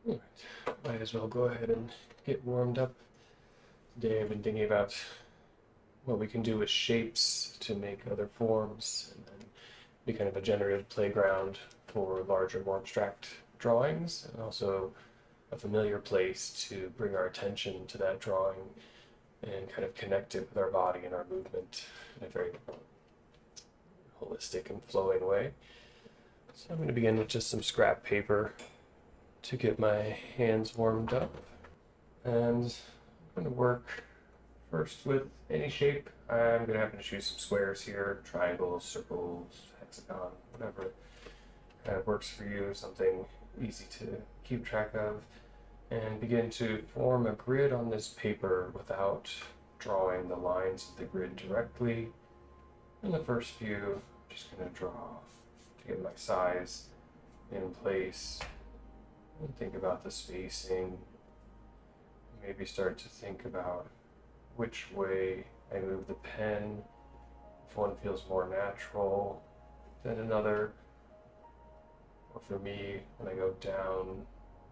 Alright, might as well go ahead and get warmed up. Today I've been thinking about what we can do with shapes to make other forms and then be kind of a generative playground for larger, more abstract drawings, and also a familiar place to bring our attention to that drawing and kind of connect it with our body and our movement in a very holistic and flowing way. So I'm going to begin with just some scrap paper to get my hands warmed up. And I'm going to work first with any shape. I'm going to happen to choose some squares here, triangles, circles, hexagon, whatever kind of works for you, something easy to keep track of, and begin to form a grid on this paper without drawing the lines of the grid directly. In the first few, I'm just going to draw to get my size in place and think about the spacing. Maybe start to think about which way I move the pen, if one feels more natural than another. Or for me, when I go down,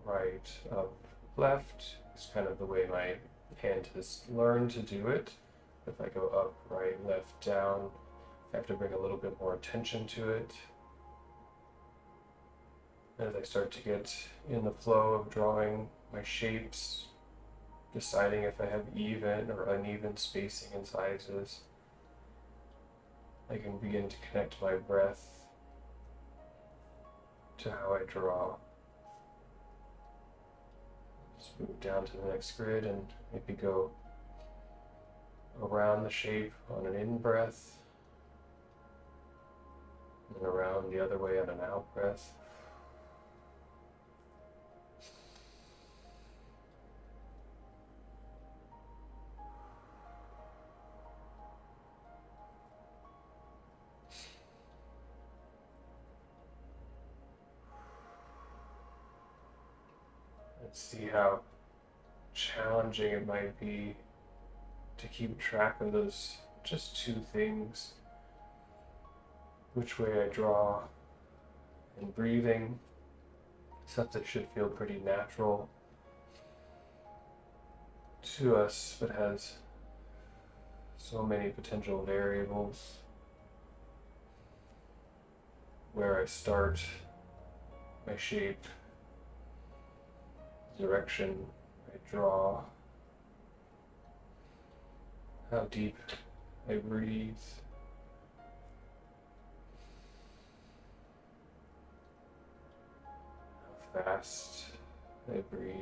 right, up, left, it's kind of the way my hand has learned to do it. If I go up, right, left, down, I have to bring a little bit more attention to it. As I start to get in the flow of drawing my shapes, deciding if I have even or uneven spacing and sizes, I can begin to connect my breath to how I draw. Just move down to the next grid and maybe go around the shape on an in-breath and around the other way on an out-breath. Let's see how challenging it might be to keep track of those just two things. Which way I draw and breathing, stuff that should feel pretty natural to us, but has so many potential variables. Where I start my shape, direction I draw, how deep I breathe, how fast I breathe.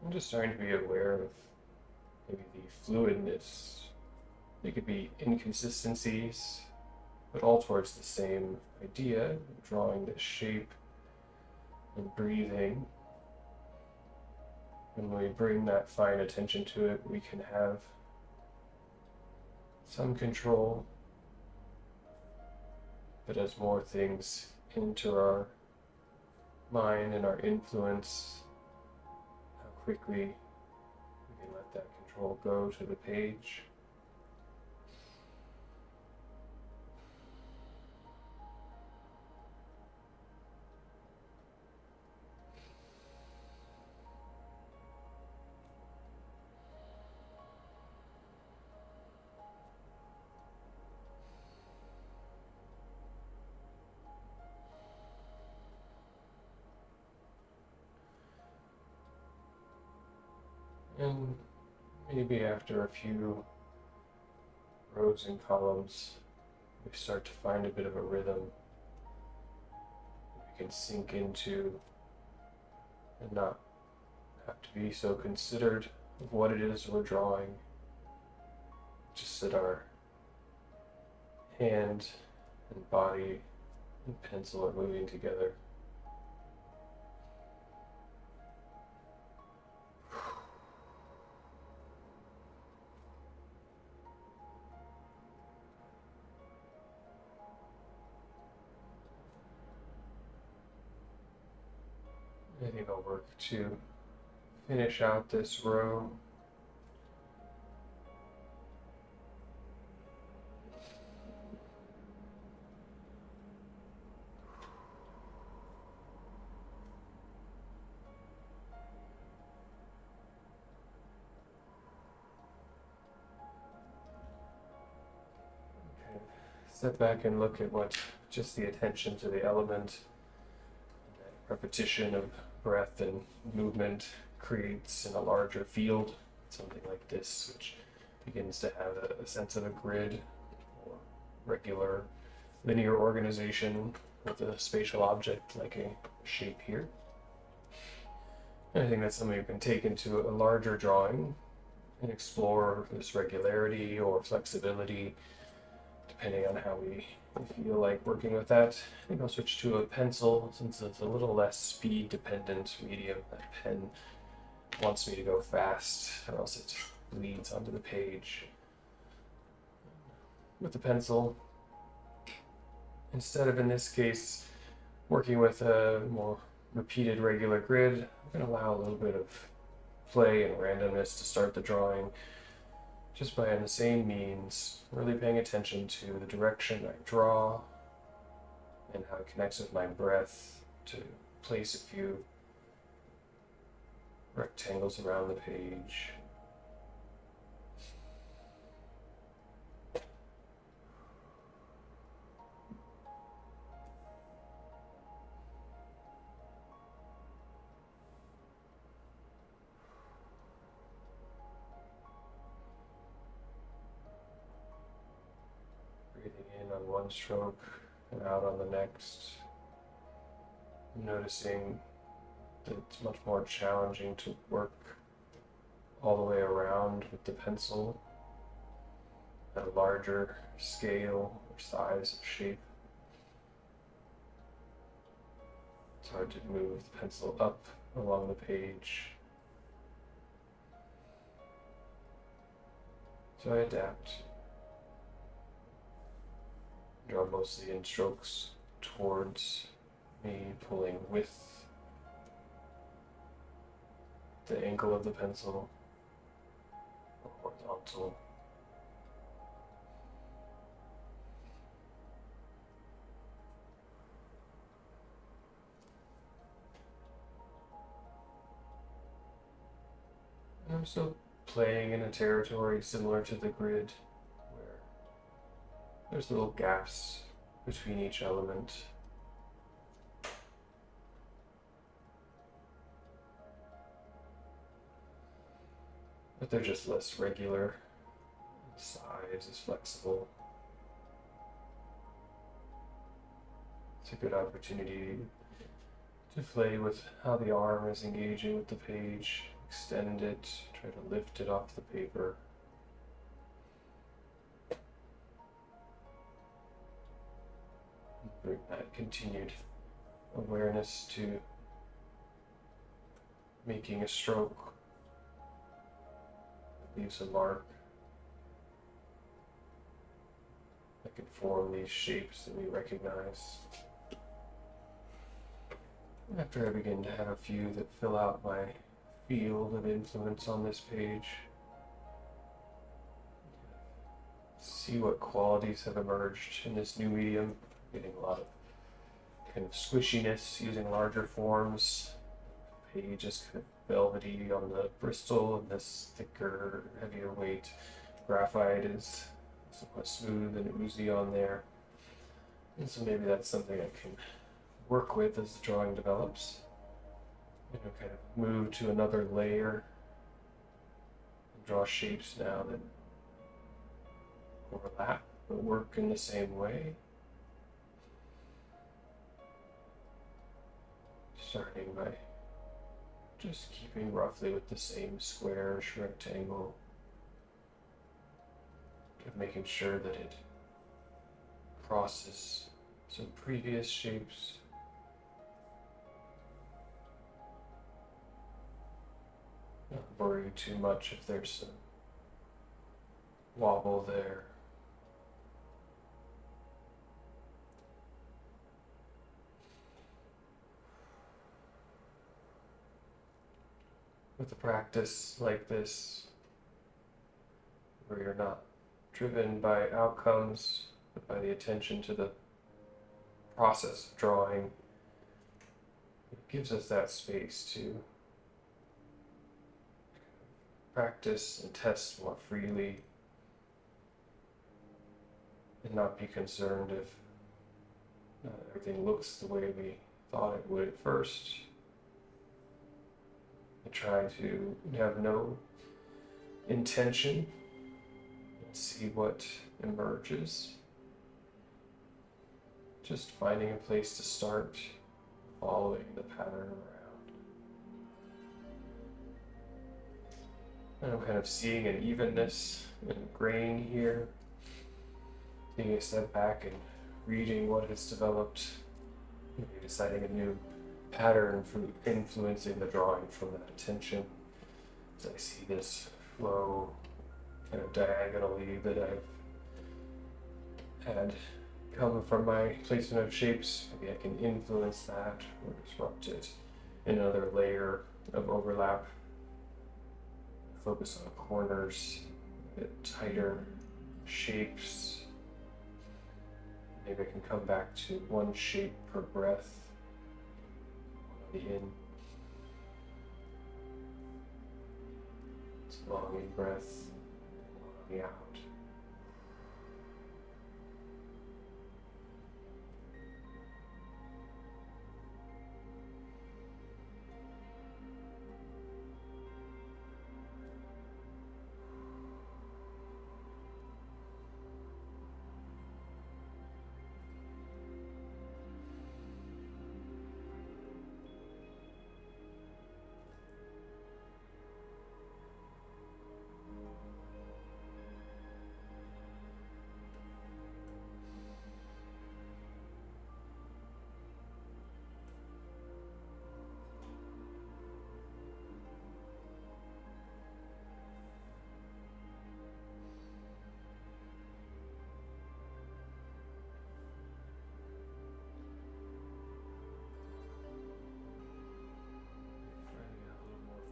I'm just starting to be aware of maybe the fluidness. There could be inconsistencies, but all towards the same idea, drawing this shape and breathing. And when we bring that fine attention to it, we can have some control. But as more things enter our mind and our influence, how quickly we can let that control go to the page. And maybe after a few rows and columns, we start to find a bit of a rhythm we can sink into and not have to be so considered of what it is we're drawing. Just that our hand and body and pencil are moving together. I think I'll work to finish out this row. step back and look at what just the attention to the element, that repetition of breath and movement creates in a larger field, something like this, which begins to have a sense of a grid or regular linear organization with a spatial object like a shape here. And I think that's something you can take into a larger drawing and explore this regularity or flexibility, depending on how we feel like working with that. I think I'll switch to a pencil since it's a little less speed dependent medium. That pen wants me to go fast or else it bleeds onto the page. With the pencil, instead of in this case working with a more repeated regular grid, I'm going to allow a little bit of play and randomness to start the drawing, just by in the same means really paying attention to the direction I draw and how it connects with my breath to place a few rectangles around the page. Breathing in on one stroke and out on the next. Noticing that it's much more challenging to work all the way around with the pencil at a larger scale or size of shape. It's hard to move the pencil up along the page. So I adapt. Draw mostly in strokes towards me, pulling with the angle of the pencil, horizontal. And I'm still playing in a territory similar to the grid, where there's little gaps between each element. But they're just less regular. The size is flexible. It's a good opportunity to play with how the arm is engaging with the page. Extend it, try to lift it off the paper. Bring that continued awareness to making a stroke that leaves a mark that can form these shapes that we recognize. After I begin to have a few that fill out my field of influence on this page, see what qualities have emerged in this new medium. Getting a lot of kind of squishiness using larger forms. Page is kind of velvety on the Bristol, and this thicker, heavier weight graphite is somewhat smooth and oozy on there. And so maybe that's something I can work with as the drawing develops. Kind of move to another layer and draw shapes now that overlap but work in the same way. Starting by just keeping roughly with the same squarish rectangle, making sure that it crosses some previous shapes. Not worry too much if there's some wobble there. With a practice like this, where you're not driven by outcomes, but by the attention to the process of drawing, it gives us that space to practice and test more freely and not be concerned if everything looks the way we thought it would at first. I try to have no intention and see what emerges. Just finding a place to start, following the pattern around. And I'm kind of seeing an evenness and grain here. Taking a step back and reading what has developed, maybe deciding a new pattern for influencing the drawing from that attention. As I see this flow kind of diagonally that I've had come from my placement of shapes, maybe I can influence that or disrupt it. Another layer of overlap. Focus on corners, a bit tighter shapes. Maybe I can come back to one shape per breath. One on the in. It's a long in breath, one on the out.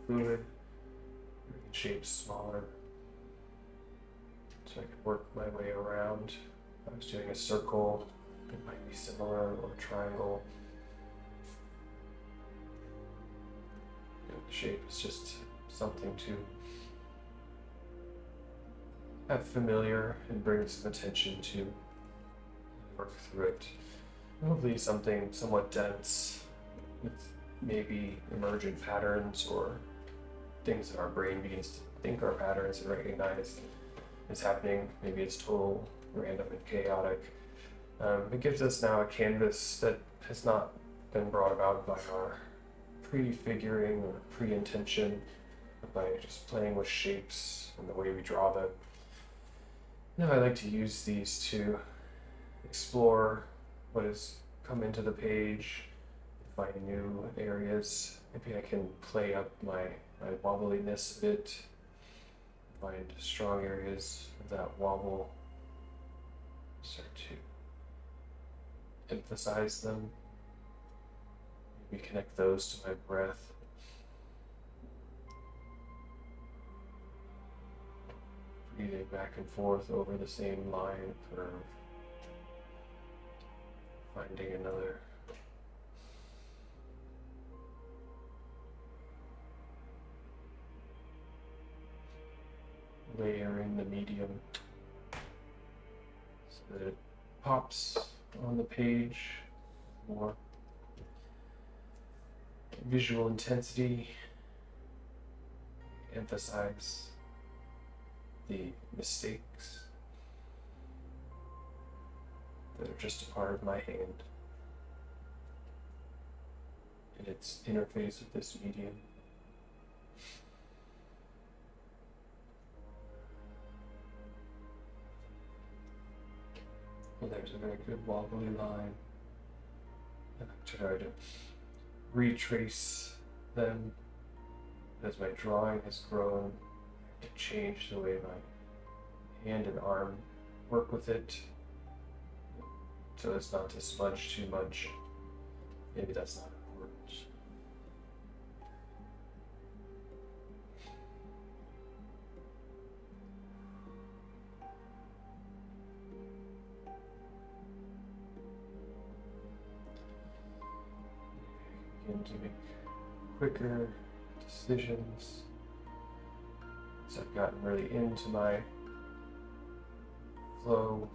Fluid, making shapes smaller, so I can work my way around. If I was doing a circle, it might be similar, or a triangle. The shape is just something to have familiar and bring some attention to, work through it. Hopefully something somewhat dense with maybe emergent patterns or things that our brain begins to think are patterns and recognize is happening. Maybe it's total random and chaotic. It gives us now a canvas that has not been brought about by our prefiguring or pre-intention, but by just playing with shapes and the way we draw them. Now I like to use these to explore what has come into the page, find new areas. Maybe I can play up my wobbliness a bit, find strong areas of that wobble, start to emphasize them, maybe connect those to my breath. Breathing back and forth over the same line, curve, finding another layer in the medium so that it pops on the page, more visual intensity, emphasize the mistakes that are just a part of my hand and its interface with this medium. Well, there's a very good wobbly line. And I try to retrace them as my drawing has grown, to change the way my hand and arm work with it so as not to smudge too much. Maybe that's not important. Begin to make quicker decisions as I've gotten really into my flow,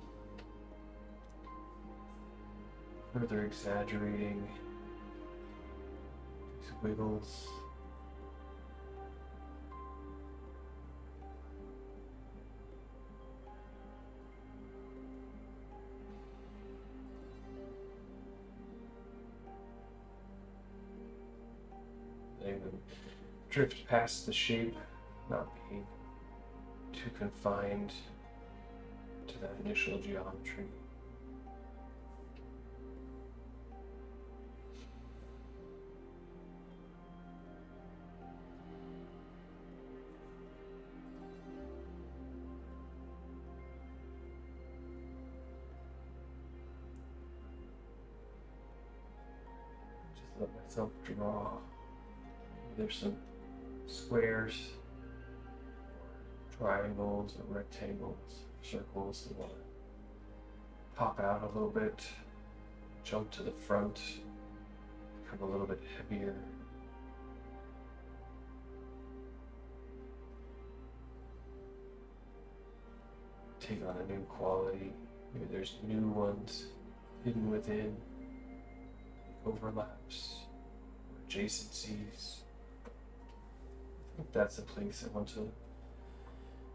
further exaggerating these wiggles. Letting them drift past the shape, not being too confined to that initial geometry. Just let myself draw. There's some squares, triangles, or rectangles, circles that want to pop out a little bit, jump to the front, become a little bit heavier. Take on a new quality. Maybe there's new ones hidden within, overlaps, or adjacencies. I think that's the place I want to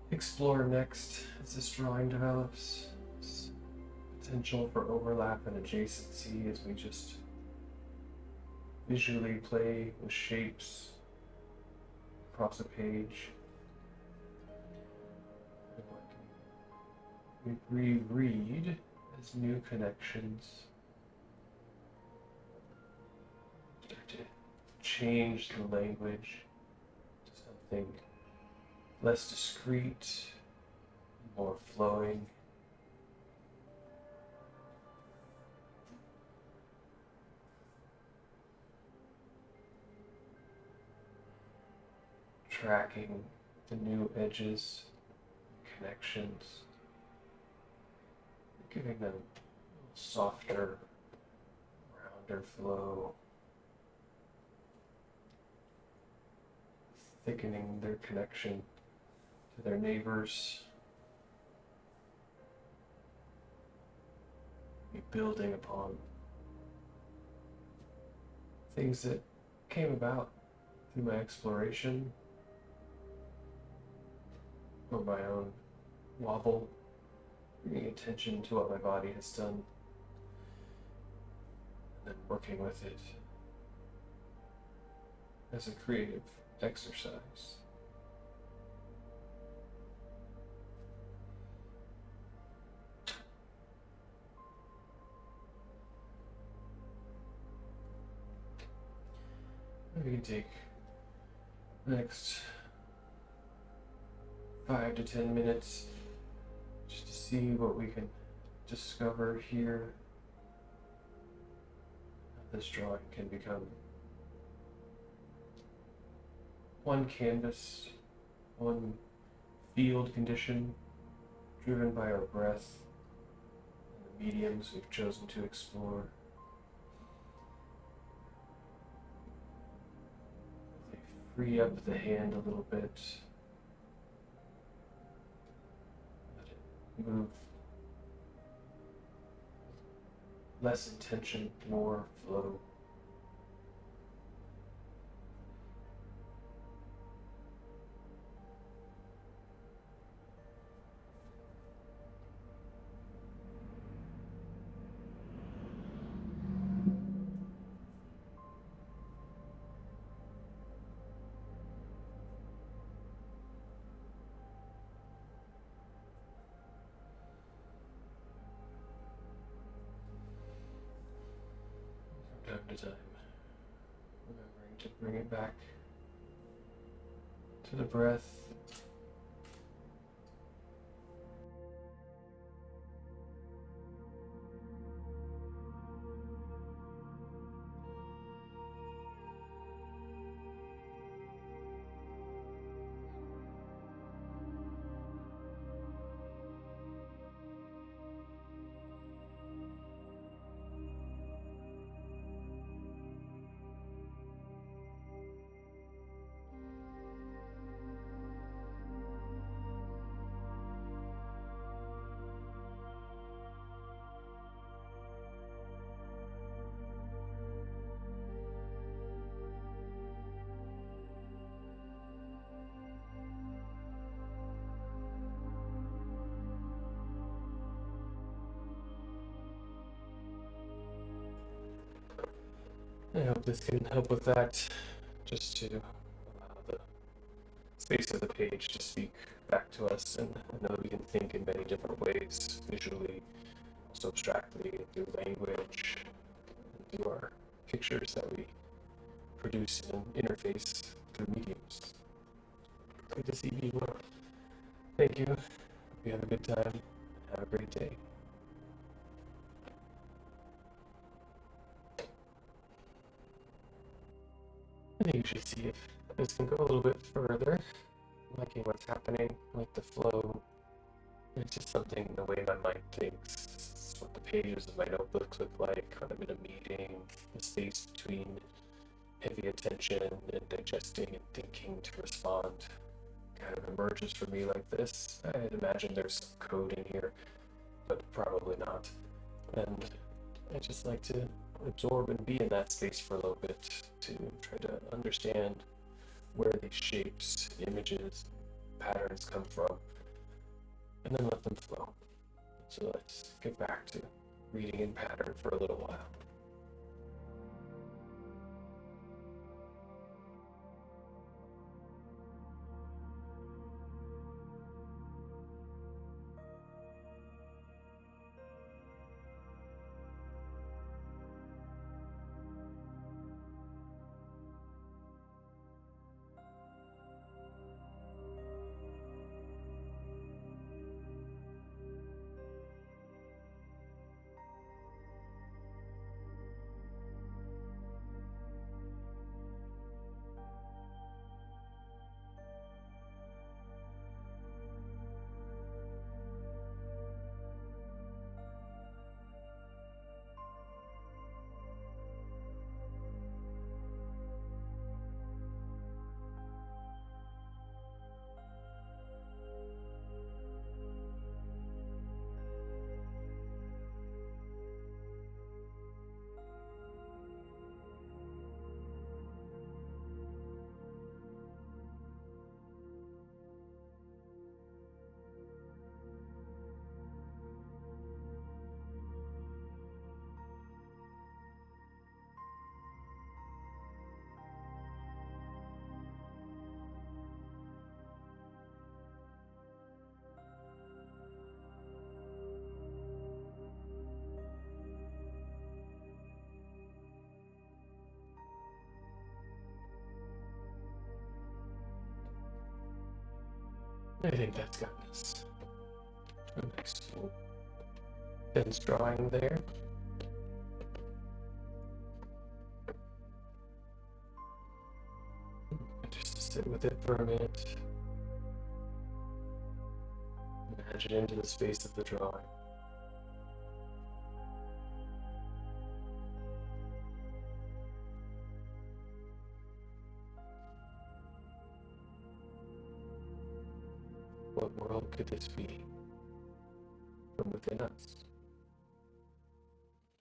explore next as this drawing develops. This potential for overlap and adjacency as we just visually play with shapes across a page. We reread as new connections. Start to change the language to something less discrete, more flowing. Tracking the new edges, connections, giving them a softer, rounder flow, thickening their connection to their neighbors, building upon things that came about through my exploration or my own wobble, bringing attention to what my body has done, and then working with it as a creative exercise. We can take the next 5 to 10 minutes just to see what we can discover here. How this drawing can become one canvas, one field condition driven by our breath and the mediums we've chosen to explore. Free up the hand a little bit. Let it move. Less intention, more flow. Time to time, remembering to bring it back to the breath. I hope this can help with that, just to allow the space of the page to speak back to us, and I know that we can think in many different ways, visually, also abstractly, through language, and through our pictures that we produce and interface through mediums. Good to see you. Thank you. Hope you have a good time. Have a great day. I think you should see if this can go a little bit further. I'm liking what's happening, I like the flow. It's just something, the way my mind thinks. This is what the pages of my notebooks look like when I'm in a meeting, the space between heavy attention and digesting and thinking to respond kind of emerges for me like this. I'd imagine there's some code in here, but probably not. And I just like to absorb and be in that space for a little bit to try to understand where these shapes, images, patterns come from, and then let them flow. So let's get back to reading in pattern for a little while. I think that's gotten us to a nice little dense drawing there. And just to sit with it for a minute. Imagine into the space of the drawing. What world could this be from within us?